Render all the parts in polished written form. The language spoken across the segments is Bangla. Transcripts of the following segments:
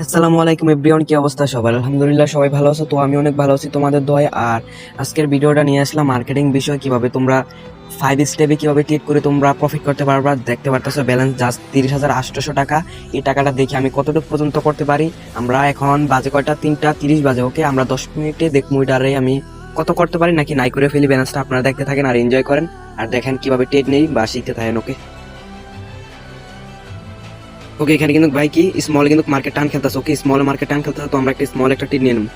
আসসালামু আলাইকুম এভরিওয়ান, কি অবস্থা সবার? আলহামদুলিল্লাহ সবাই ভালো আছো। তো আমি অনেক ভালো আছি তোমাদের দোয়ায়। আর আজকের ভিডিওটা নিয়ে আসলাম মার্কেটিং বিষয়, কিভাবে তোমরা 5 স্টেপে কিভাবে ট্রেড করে তোমরা প্রফিট করতে পারবা। দেখতে পারতেছো ব্যালেন্স জাস্ট 30,800 টাকা। এই টাকাটা দেখে আমি কতটুকু পর্যন্ত করতে পারি। আমরা এখন বাজে কয়টা, 3টা 30 বাজে। ওকে, আমরা 10 মিনিটে দেখবো এটারে আমি কত করতে পারি নাকি নাই করে ফেলি। ব্যালেন্সটা আপনারা দেখতে থাকেন আর এনজয় করেন, আর দেখেন কিভাবে ট্রেড নেই বা শিখতে থাকেন। ওকে ওকে, এখানে কিন্তু ভাই কি স্মল কিন্তু মার্কেট টান খেলতেছে। ওকে, স্মল মার্কেট টান খেলতেছে, তো আমরা একটা স্মল একটা টিপ নিয়ে নেব।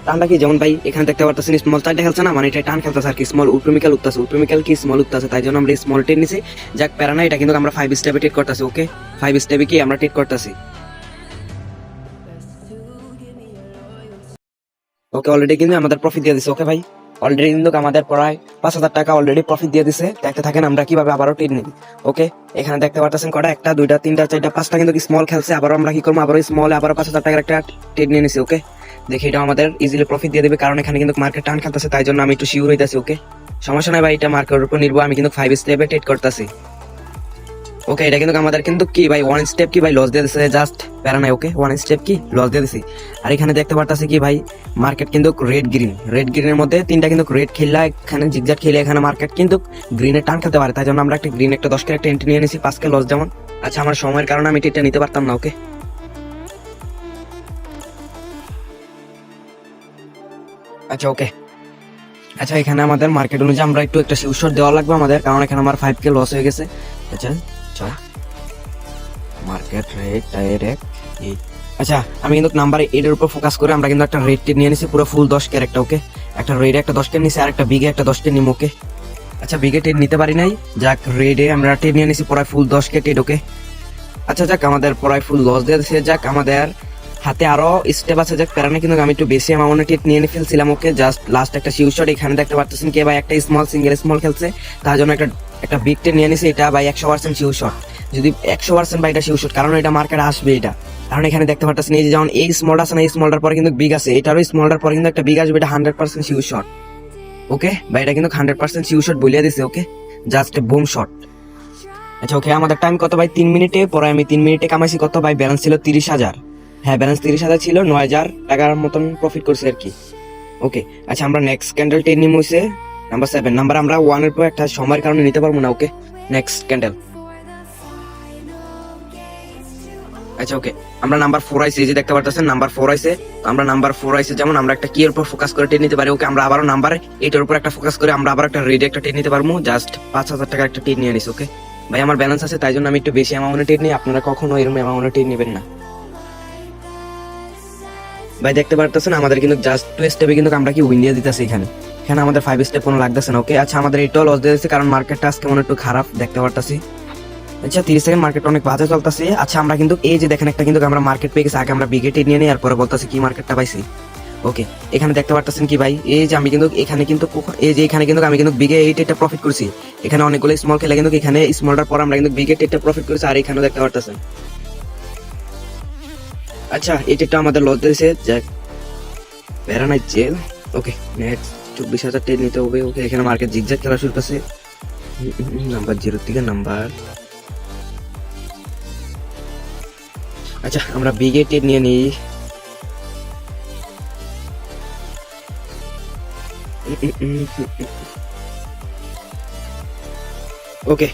টানটা কি, যেমন ভাই এখানে দেখতে পারতেছেন স্মল চারটা খেলছে না, মানে এটা টান খেলতেছে আর কি। স্মল উপরমিক্যাল উঠতেছে, উপরমিক্যাল কি স্মল উঠতেছে, তাই জন্য আমরা স্মল টেট নিছি। যাক প্যারা না, এটা কিন্তু আমরা 5 স্টেপে টেট করতেছি। ওকে, 5 স্টেপে কি আমরা টেট করতেছি। ওকে, অলরেডি কিন্তু আমাদের প্রফিট দিয়ে দিছে। ওকে ভাই, অলরেডি কিন্তু আমাদের প্রায় 5,000 টাকা অলরেডি প্রফিট দিয়ে দিছে। দেখতে থাকেন আমরা কিভাবে আবারও টেট নিই। ওকে, এখানে দেখতে পারতেছেন কটা, 1 2 3 4 5টা কিন্তু স্মল খেলছে। আবারও আমরা কি করবো, আবারও স্মল আবারও 5,000 টাকার একটা টেট নিয়ে নিছি। ওকে, দেখি এটা আমাদের ইজিলি প্রফিট দিয়ে দেবে, কারণ এখানে কিন্তু মার্কেট টান খেলতেছে, তাই জন্য আমি একটু শিওর হইতেছি। ওকে, সমস্যা নাই ভাই, এটা মার্কেটের উপর নির্ভর, আমি কিন্তু 5 স্টেপে টেট করতেছি। ওকে, এটা কিন্তু আমাদের কিন্তু কি ভাই 1 স্টেপ কি ভাই লস দিয়ে দিছে, জাস্ট প্যারা নাই। ওকে, 1 স্টেপ কি লস দিয়ে দিছি। আর এখানে দেখতে পারতাছি কি ভাই, মার্কেট কিন্তু রেড গ্রিনের মধ্যে 3টা কিন্তু রেড খেললা, এখানে জিগজাগ খেলে এখানে মার্কেট কিন্তু গ্রিনে টান খেলতে পারে, তাই জন্য আমরা একটা গ্রিন একটা 10 কে একটা এন্ট্রি নিয়ে নিছি 5 কে লস যেমন। আচ্ছা, আমার সময়ের কারণে আমি এটা নিতে পারতাম না। ওকে আচ্ছা ওকে আচ্ছা, এখানে আমাদের মার্কেট অনুযায়ী আমরা একটু একটা শিওর দেওয়া লাগবে আমাদের, কারণ এখানে আমার 5 কে লস হয়ে গেছে। আচ্ছা আচ্ছা, মার্কেট রেট ডাইরেক্ট। আচ্ছা, আমি কিন্তু নাম্বার 8 এর উপর ফোকাস করে আমরা কিন্তু একটা রেড টেট নিয়ে নিছি পুরো ফুল 10 কে একটা। ওকে, একটা রেড একটা 10 কে নিছি আর একটা বিগে একটা 10 কে নিম। ওকে, আচ্ছা বিগে টেট নিতে পারি নাই, যাক রেডে আমরা টেট নিয়ে নিছি পুরো ফুল 10 কে টেট। ওকে, আচ্ছা যাক আমাদের পুরো ফুল লস দিয়ে দিয়েছে। যাক আমাদের হাতে আরো স্টেপ আছে, যাক প্যারানে কিন্তু আমি একটু বেশি অ্যামাউন্টে টেট নিয়ে ফেলছিলাম। ওকে, জাস্ট লাস্ট একটা শিউ শট এখানে দেখতে পারতেছেন কে ভাই একটা স্মল সিঙ্গেল স্মল খেলছে, তার জন্য একটা একটা বিগ টেট নিয়ে নিছি। এটা ভাই 100% শিউ শট, যদি 100% ভাই এটা শিউ শট, কারণ এটা মার্কেটে আসবে এটা। কারণ এখানে দেখতে পারতেছেন এই যে যেমন এই স্মলটা আছে না, এই স্মলটার পরে কিন্তু বিগ আছে, এটারও স্মলটার পরে কিন্তু একটা বিগ আসবে, এটা 100% শিউ শট। ওকে ভাই, এটা কিন্তু 100% শিউ শট বলিয়ে দিছে। ওকে, জাস্ট বুম শট। আচ্ছা ওকে, আমাদের টাইম কত ভাই, 3 মিনিটে। পরে আমি 3 মিনিটে কামাইছি কত ভাই, ব্যালেন্স ছিল 30,000। হ্যাঁ, ব্যালেন্স 30,000 ছিল, 9,000 টাকার মতন প্রফিট করছি আর কি। ওকে, আচ্ছা আমরা নেক্সট ক্যান্ডেল টেন নিম হয়েছে নাম্বার 7 নাম্বার, আমরা 1 এর পর একটা সময়ের কারণে নিতে পারবো না। ওকে, নেক্সট ক্যান্ডেল। আচ্ছা ওকে, আমরা নাম্বার 4 আইছে, এই যে দেখতে পারতেছেন নাম্বার 4 আইছে। তো আমরা নাম্বার 4 আইছে যেমন, আমরা একটা কি এর উপর ফোকাস করে টেন নিতে পারি। ওকে, আমরা আবারও নাম্বার 8 এর উপর একটা ফোকাস করে আমরা আবার একটা রেডি একটা টেন নিতে পারবো। জাস্ট 5,000 টাকার একটা টেন নিয়ে নিছি। ওকে ভাই, আমার ব্যালেন্স আছে, তাই জন্য আমি একটু বেশি অ্যামাউন্টে টেন নিই, আপনারা কখনো এরকম অ্যামাউন্টে টেন নেবেন না। ভাই দেখতে পারতেছেন আমাদের কিন্তু জাস্ট 2 স্টেপে কিন্তু আমরা কি উইন দিয়ে দিতেছি। এখানে এখানে আমাদের 5 স্টেপ কোনো লাগতেছে না। ওকে, আচ্ছা আমাদের এটাও লস দিয়ে দিচ্ছে, কারণ মার্কেটটা আজকে মনে একটু খারাপ দেখতে পারতেছি। আচ্ছা 30 সেকেন্ড মার্কেট অনেক বাজে চলতেছে। আচ্ছা আমরা কিন্তু এই যে দেখেন একটা কিন্তু আমরা মার্কেট পেয়ে গেছি, আগে আমরা বিগেটে নিয়ে নিই আর পরে বলতেছি কি মার্কেটটা পাইছি। ওকে, এখানে দেখতে পারতেছেন কি ভাই, এই যে আমি কিন্তু এখানে কিন্তু এই যে এখানে কিন্তু আমি কিন্তু বিগে 8 এটা প্রফিট করছি। এখানে অনেকগুলো স্মল খেলে কিন্তু এখানে স্মলটার পর আমরা কিন্তু বিগে 8 প্রফিট করেছি, আর এখানেও দেখতে পারতেছেন। আচ্ছা এটা আমাদের লস দিয়েছে, যাক প্যারা নাই জেল। ওকে, নেক্সট 24,000 টেন নিতে হবে। ওকে, এখানে মার্কেট জিগজ্যাগ খেলা শুরু করছে নাম্বার 0 থেকে নাম্বার। আচ্ছা আমরা বিগে টেন নিয়ে নিই। ওকে,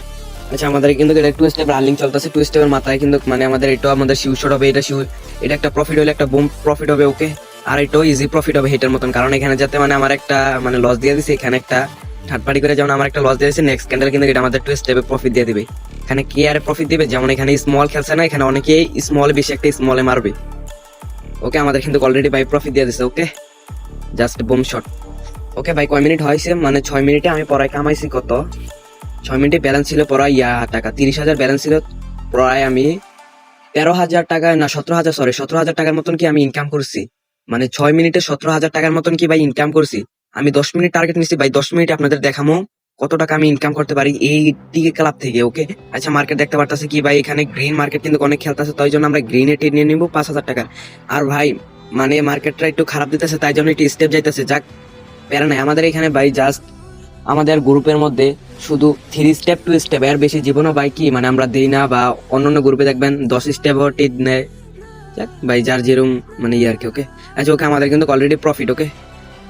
আচ্ছা আমাদের কিন্তু এটা 2 স্টেপ রানিং চলতেছে। 2 স্টেপের মাথায় কিন্তু মানে আমাদের এটা আমাদের শিউ শট হবে, এটা একটা প্রফিট হলে একটা বুম প্রফিট হবে। ওকে, আর এটাও ইজি প্রফিট হবে হিটের মতন, কারণ এখানে যাতে মানে আমার একটা মানে লস দিয়ে দিছে, এখানে একটা থার্ড পার্টি করে যেমন আমার একটা লস দিয়ে দিছে, নেক্সট ক্যান্ডেল কিন্তু এটা আমাদের 2 স্টেপে প্রফিট দিয়ে দিবে। এখানে কি আর প্রফিট দিবে, যেমন এখানে স্মল খেলছে না, এখানে অনেকেই স্মল বেশি একটা স্মলে মারবে। ওকে, আমাদের কিন্তু অলরেডি বাই প্রফিট দিয়ে দিছে। ওকে, জাস্ট বুম শট। ওকে ভাই, কয় মিনিট হয়েছে, মানে 6 মিনিটে আমি পড়ায় কামাইছি কত, 6 মিনিটে ব্যালেন্স ছিল প্রায় টাকা 30,000 ব্যালেন্স ছিল, প্রায় আমি 13,000 টাকা না 17,000, সরি 17,000 টাকার মতন কি আমি ইনকাম করছি। মানে 6 মিনিটে 17,000 টাকার মতন কি ভাই ইনকাম করছি। আমি 10 মিনিট টার্গেট নিচ্ছি ভাই, 10 মিনিটে আপনাদের দেখামো কত টাকা আমি ইনকাম করতে পারি এই টিকে ক্লাব থেকে। ওকে, আচ্ছা মার্কেট দেখতে পারতেছে কি ভাই, এখানে গ্রিন মার্কেট কিন্তু অনেক খেলতেছে, তাই জন্য আমরা গ্রিনে টেট নিয়ে নিবো 5,000 টাকার। আর ভাই মানে মার্কেটটা একটু খারাপ দিতেছে, তাই জন্য একটু স্টেপ যাইতেছে। যাক প্যারা নাই, আমাদের এখানে ভাই জাস্ট আমাদের গ্রুপের মধ্যে শুধু 3 স্টেপ 2 স্টেপ এর বেশি জীবনও ভাই কি মানে আমরা দেই না, বা অন্যান্য গ্রুপে দেখবেন 10 স্টেপও টিট নেয়। যাক ভাই যার যেরকম মানে আর কি। ওকে আচ্ছা ওকে আমাদের কিন্তু অলরেডি প্রফিট। ওকে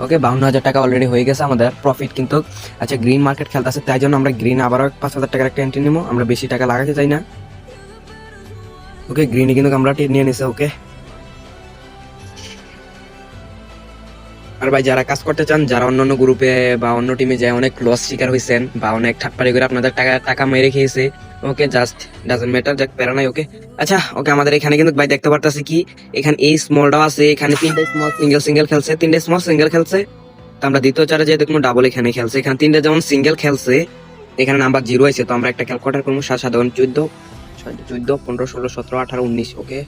ওকে 52,000 টাকা অলরেডি হয়ে গেছে আমাদের প্রফিট কিন্তু। আচ্ছা গ্রিন মার্কেট খেলতেছে, তাই জন্য আমরা গ্রিন আবারও 5,000 টাকার একটা এন্ট্রি নিবো, আমরা বেশি টাকা লাগাতে চাই না। ওকে গ্রিনে কিন্তু আমরা টিট নিয়ে নিছে। ওকে আর ভাই যারা কাজ করতে চান, যারা অন্যান্য গ্রুপে বা অন্য টিমে যায় অনেক লস শিকার হয়েছেন বা অনেক ঠাটপারি করে আপনাদের টাকা টাকা মেরে খেয়েছে, ওকে জাস্ট ডাজন্ট ম্যাটার, যাক প্যারা নাই। ওকে আচ্ছা ওকে আমাদের এখানে কিন্তু ভাই দেখতে পারতাছি কি এখানে এই স্মলটাও আছে, এখানে 3টে স্মল সিঙ্গেল খেলছে, 3টে স্মল সিঙ্গেল খেলছে। তো আমরা দ্বিতীয় চারে যে দেখুন ডাবল এখানে খেলছে, এখানে 3টে যেমন সিঙ্গেল খেলছে, এখানে নাম্বার 0 আছে। তো আমরা একটা ক্যালকুলেটর করবো 7 7 14 14 15 16 17 18 19। ওকে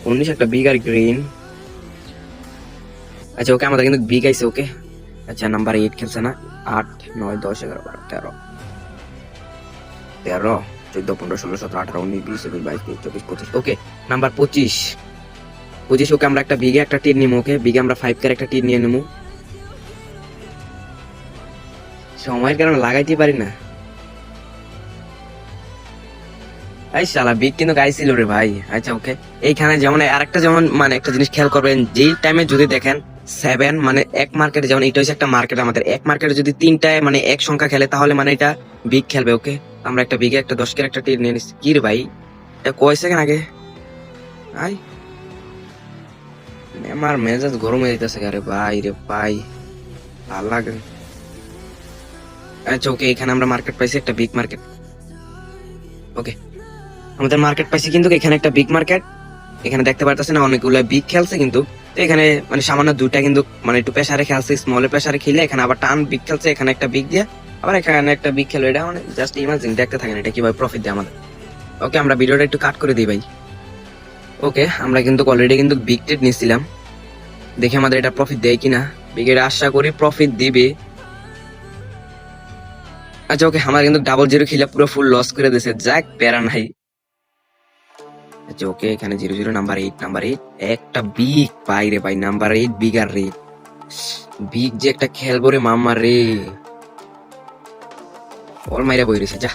19 একটা বিগ আর গ্রিন। আচ্ছা ওকে আমাদের কিন্তু বিগ আইছে। ওকে আচ্ছা নাম্বার 8 খেলছে না, 8 9 10 11 12 13 13 14 15 16 17 18 19 20 21 22 23 24 25। Okay number 25 25। ওকে আমরা একটা বিগে একটা টির নিবো। ওকে বিগে আমরা 5 কার একটা টির নিয়ে নেবো, সময়ের কারণে লাগাইতে পারি না। এই শালা বিগ কিন্তু গাইছিল রে ভাই। আচ্ছা ওকে এইখানে যেমন আরেকটা যেমন মানে একটা জিনিস খেয়াল করবেন, যেই টাইমে যদি দেখেন 7 মানে এক মার্কেটে, যেমন এটা হচ্ছে একটা মার্কেট আমাদের, এক মার্কেটে যদি 3টায় মানে এক সংখ্যা খেলে তাহলে মানে এটা বিগ খেলবে। ওকে আমরা একটা বিগে একটা 10 কের একটা টির নিয়ে নিচ্ছি। কি রে ভাই এটা কয় সেকেন্ড আগে আই আমার মেজাজ গরম হয়ে যেতেছে রে ভাই রে ভাই, ভালো লাগে। আচ্ছা ওকে এখানে আমরা মার্কেট পাইছি একটা বিগ মার্কেট। ওকে আমাদের মার্কেট পাইছি কিন্তু এখানে একটা বিগ মার্কেট, এখানে দেখতে পারতেছেন অনেকগুলো বিগ খেলছে কিন্তু। তো এখানে মানে সামান্য দুইটা কিন্তু মানে একটু প্রেসারে খেলছে, স্মলের প্রেসারে খেলে এখানে আবার টান বিগ খেলছে, এখানে একটা বিগ দিয়ে আবার এখানে একটা বিগ খেলো। এটা মানে জাস্ট ইমাজিন দেখতে থাকেন এটা কিভাবে প্রফিট দেয় আমাদের। ওকে আমরা ভিডিওটা একটু কাট করে দিই ভাই। ওকে আমরা কিন্তু অলরেডি কিন্তু বিগ ট্রেড নিয়েছিলাম, দেখি আমাদের এটা প্রফিট দেয় কিনা। বিগের আশা করি প্রফিট দিবে। আচ্ছা ওকে আমার কিন্তু ডাবল 0 খেলে পুরো ফুল লস করে দিয়েছে, যাক প্যারা নাই। আচ্ছা ওকে এখানে 0 0 নাম্বার 8 একটা বিগ পাই রে ভাই, নাম্বার 8 বিগার রে, বিগ যে একটা খেলবো রে মামা রে, অল মাইরা বই রয়েছে। যা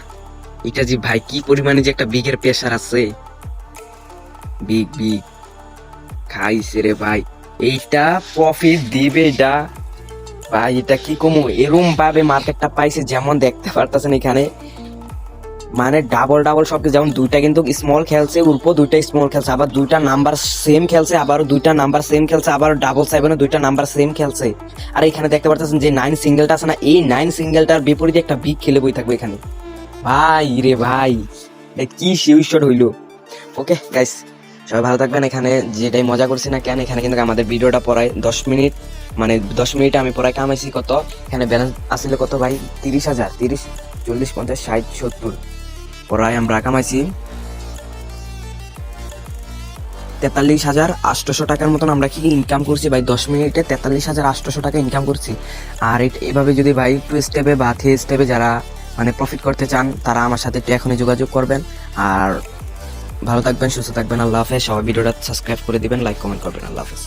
এটা যে ভাই কি পরিমাণে যে একটা বিগের প্রেসার আছে, বিগ বিগ খাইছে রে ভাই। এইটা প্রফিট দিবে এটা ভাই, এটা কি কমু এরম ভাবে মার্কেটটা পাইছে যেমন দেখতে পারতেছেন এখানে মানে ডাবল ডাবল সবকিছু, যেমন দুইটা কিন্তু স্মল খেলছে, উল্প দুইটা স্মল খেলছে, আবার দুইটা নাম্বার সেম খেলছে, আবার দুইটা নাম্বার সেম খেলছে, আবার ডাবল 7 দুইটা নাম্বার সেম খেলছে। আর এখানে দেখতে পারতেছেন যে 9 সিঙ্গেলটা আছে না, এই 9 সিঙ্গেলটার বিপরীতে একটা বিগ খেলে বই থাকবে এখানে। ভাই রে ভাই কি শিউশট হইলো। ওকে গাইস সবাই ভালো থাকবেন। এখানে যেটাই মজা করছি না কেন, এখানে কিন্তু আমাদের ভিডিওটা পড়ায় 10 মিনিট, মানে 10 মিনিটে আমি পড়ায় কামাইছি কত, এখানে ব্যালেন্স আসলে কত ভাই 30,000, 30 40 50 60 70 পড়ায় আমরা কামাইছি 43,800 টাকার মতন আমরা কি ইনকাম করছি ভাই 10 মিনিটে 43,800 টাকা ইনকাম করছি। আর এভাবে যদি ভাই 2 স্টেপে বা 3 স্টেপে যারা মানে প্রফিট করতে চান তারা আমার সাথে একটু এখনই যোগাযোগ করবেন। আর ভালো থাকবেন, সুস্থ থাকবেন, আল্লাহ হাফেজ। সবাই ভিডিওটা সাবস্ক্রাইব করে দিবেন, লাইক কমেন্ট করবেন, আল্লাহ হাফেজ।